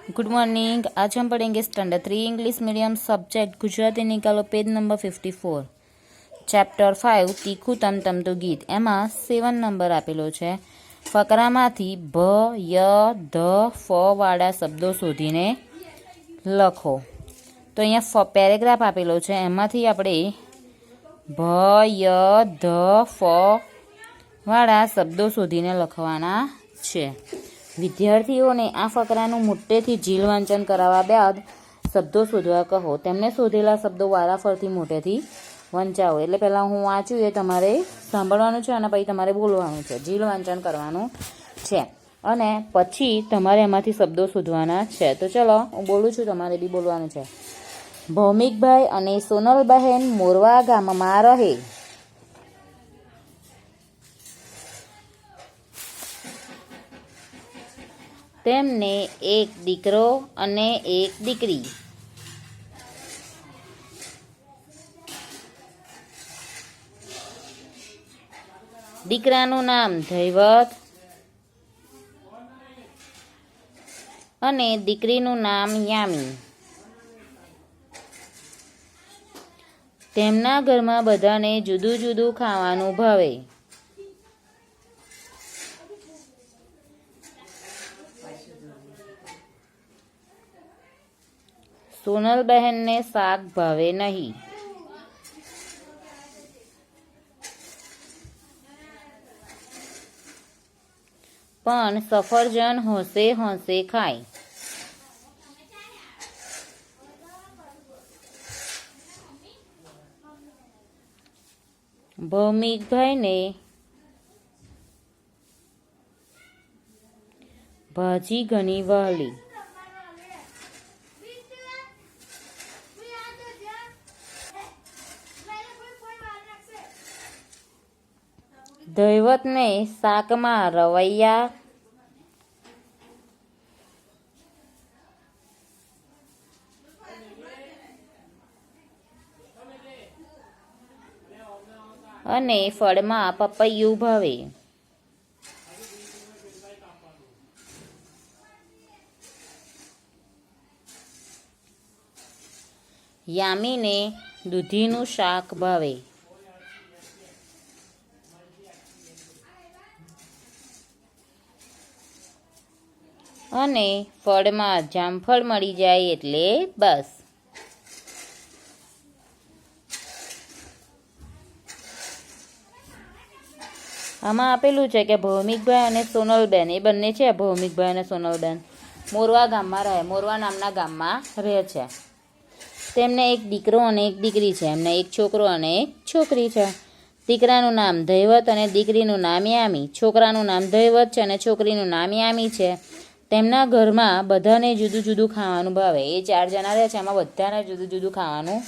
Good morning. आज हम पढ़ेंगे standard 3 English medium subject Gujarati निकालो पेज नंबर 54 चैप्टर 5 तीखू तम तम तो गीत एमा 7 नंबर आपेलो छे। फकरामांथी भ य ध फ वाળા शब्दों शोधीने लखो। तो अहींया पेरेग्राफ आपेलो छे एमांथी आपणे भ य ध फ वाળા शब्दों शोधीने लखवाना छे। विद्यार्थीओने आ फकरानुं मोटेथी झील वांचन कराव्या बाद शब्दों शोधवा कहो। तेमणे शोधेला शब्दों वाराफरती मोटेथी वंचावो। एटले पहेला हुं वांच्युं ए तमारे सांभळवानुं छे अने पछी तमारे बोलवानुं छे, झील वांचन करवानुं छे अने पछी तमारे एमांथी शब्दों शोधवाना छे। तो चलो हुं बोलुं छुं, तमारे बी बोलवानुं छे। भौमिकभाई अने सोनलबहेन मोरवा गाममां रहे। तेमने एक दीकरो अने एक दीकरी। दीकरानुं नाम धैवत अने दीकरीनुं नाम यामी। तेमना घरमां बधाने जुदुं जुदुं खावानुं भावे। सोनलबहेन ने शाक भावे नहीं। पण सफरजन होंशे होंशे खाय। भौमिकभाई ने भाजी घणी वहाली। धैवत ने शाक में रवैया अने फळ में पपैयू भावे। यामी ने दूधीनुं शाक भावे। अने फळ में जामफळ मळी जाय एटले बस। आमां आपेलुं छे के भौमिकभाई अने सोनलबेन ए बंने छे। भौमिकभाई अने सोनलबेन मोरवा गाममां रहे, मोरवा नामना गाममां रहे छे। तेमने एक दीकरो अने एक दीकरी छे। एमने एक छोकरो अने एक छोकरी छे। दीकरानुं नाम धैवत अने दीकरीनुं नाम यामी। छोकरानुं नाम धैवत छे अने छोकरीनुं नाम यामी छे। तेमना घरमां बधाने जुदुं जुदुं खावानुं भावे। ए 4 जना रहे छे, एमां बधाने जुदुं जुदुं खावानुं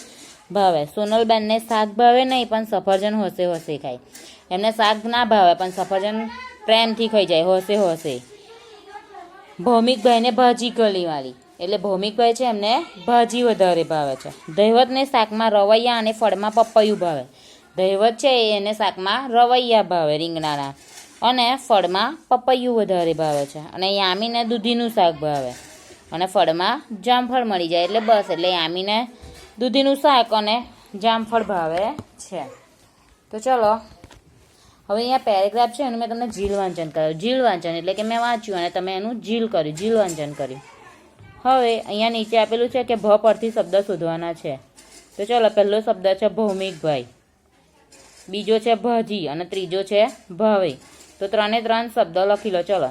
भावे। सोनलबेनने शाक भावे नहीं पण सफरजन होशे होशे खाय। एમને શાક ના ભાવે પણ સફરજન પ્રેમથી ખાઈ જાય, હોશે હોશે। ભૌમિકભાઈને ભાજી ગળીવાળી એટલે ભૌમિકભાઈ છે એમને ભાજી વધારે ભાવે છે। ધૈવતને શાકમાં રવૈયા અને ફળમાં પપૈયું ભાવે। ધૈવત છે એને શાકમાં રવૈયા ભાવે રીંગણાના અને ફળમાં પપૈયું વધારે ભાવે છે। અને યામીને દૂધીનું શાક ભાવે અને ફળમાં જામફળ મળી જાય એટલે બસ, એટલે યામીને દૂધીનું શાક અને જામફળ ભાવે છે। તો ચલો હવે અહીંયા પેરેગ્રાફ છે એનું મેં તમને ઝીલ વાંચન કર્યું। ઝીલ વાંચન એટલે કે મેં વાંચ્યું અને તમે એનું ઝીલ કર્યું, ઝીલ વાંચન કર્યું। હવે અહીંયા નીચે આપેલું છે કે ભ પરથી શબ્દ શોધવાના છે। તો ચાલો, પહેલો શબ્દ છે ભૌમિકભાઈ, બીજો છે ભાજી અને ત્રીજો છે ભાવે। તો 3 એ 3 શબ્દ લખી લો। ચલો,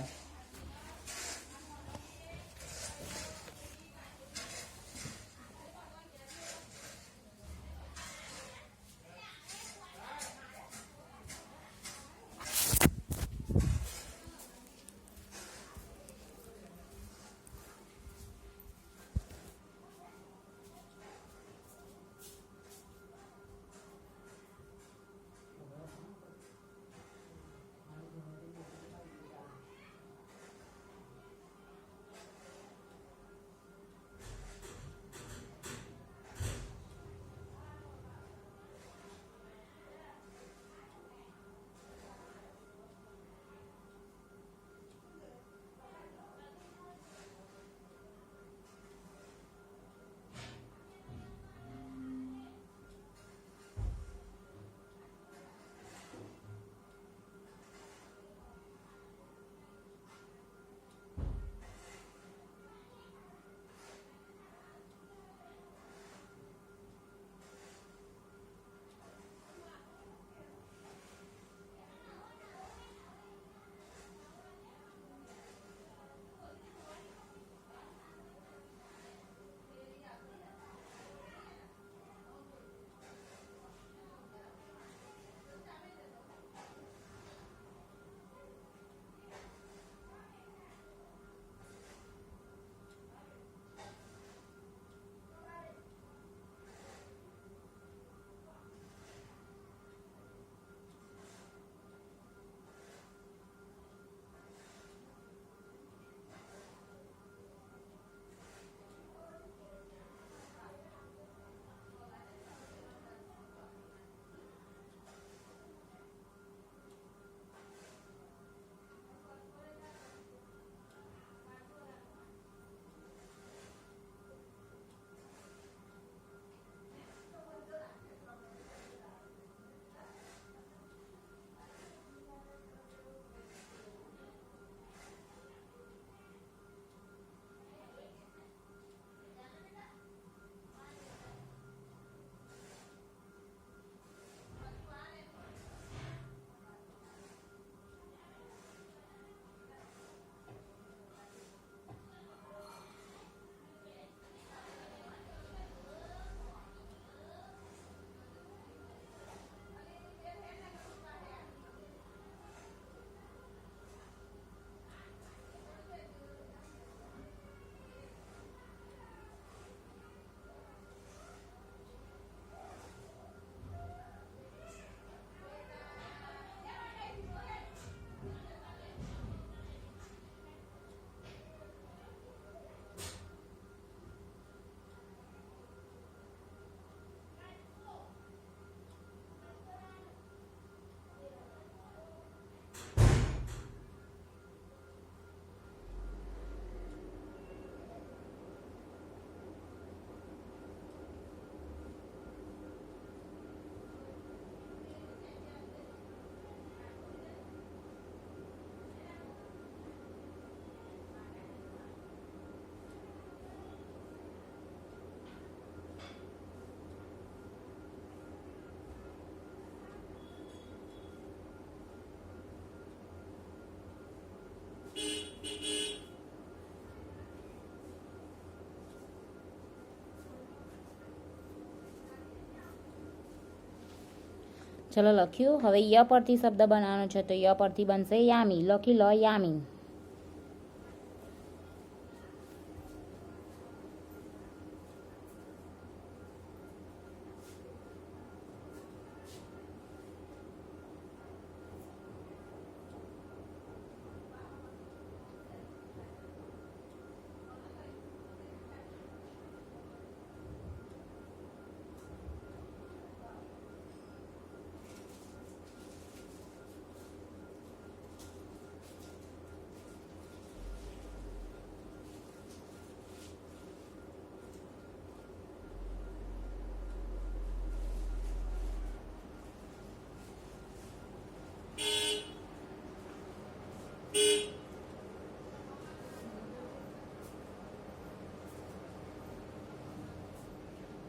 ચલો લખ્યું. હવે ય પરથી શબ્દ બનાવવાનો છે તો ય પરથી બનશે યામી. લખી લો યામી.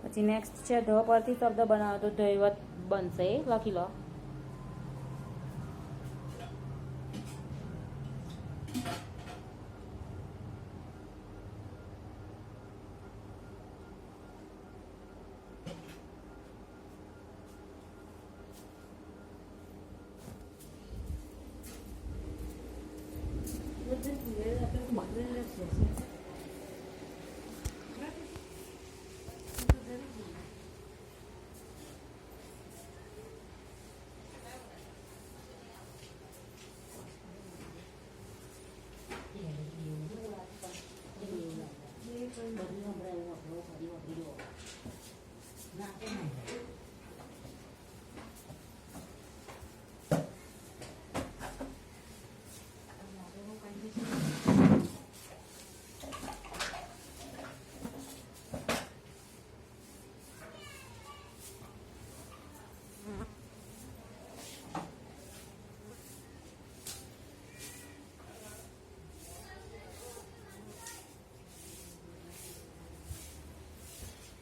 પછી નેક્સ્ટ છે ધ પરથી શબ્દ બનાવો તો દૈવત બનશે. લખી લો.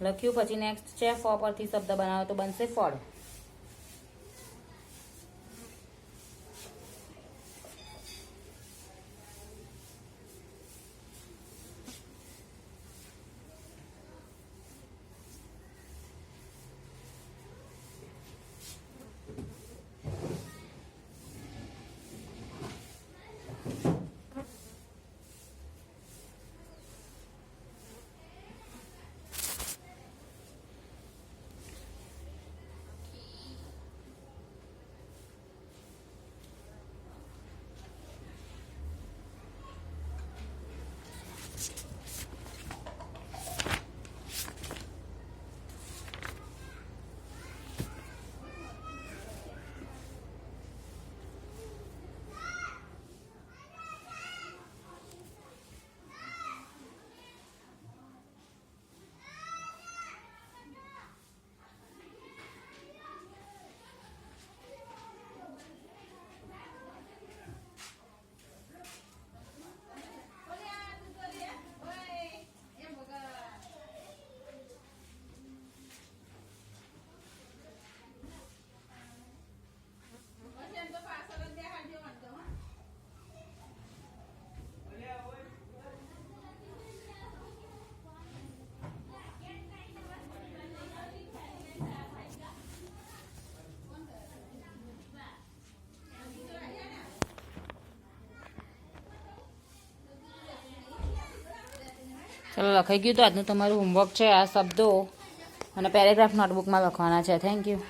લખ્યું. પછી નેક્સ્ટ છે ફ પરથી શબ્દ બનાવો તો બનશે ફળ. ચલો લખાઈ ગયું. તો આજનું તમારું હોમવર્ક છે આ શબ્દો અને પેરેગ્રાફ નોટબુકમાં લખવાના છે. Thank you.